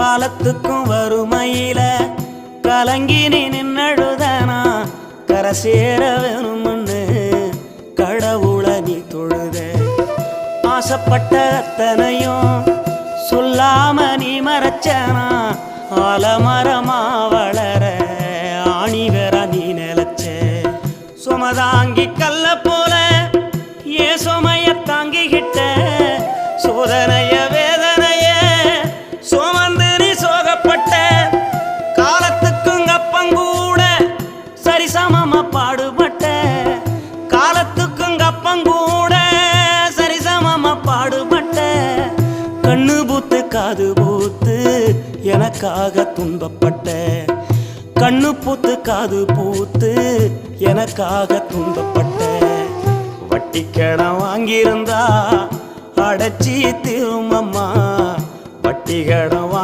காலத்துக்கும் வறுமையில கலங்கி நீ நின்னழுதனா கரை சேர வேணும்னு கடவுளை நீ தொழுத ஆசைப்பட்ட அத்தனையும் சொல்லாம நீ மறைச்சனா ஆலமரமா வளர ஆணி வேற நீ நிலச்ச சுமதாங்கி கல்ல போல ஏ சுமைய தாங்கிக்கிட்ட சோதனைய வேதனைய சுமந்து நீ சோகப்பட்ட காலத்துக்கும் அப்பங்கூட சரிசமமா பாடுபட்ட காலத்துக்கும் அப்பங்கூட சரிசமமா பாடுபட்ட கண்ணு பூத்து காது பூத்து எனக்காக துன்பப்பட்ட கண்ணு பூத்து காது பூத்து எனக்காக துன்பப்பட்ட வட்டி கடன் வாங்கியிருந்தா அடைச்சி திரும்பம்மா வட்டி கடன் வாங்கி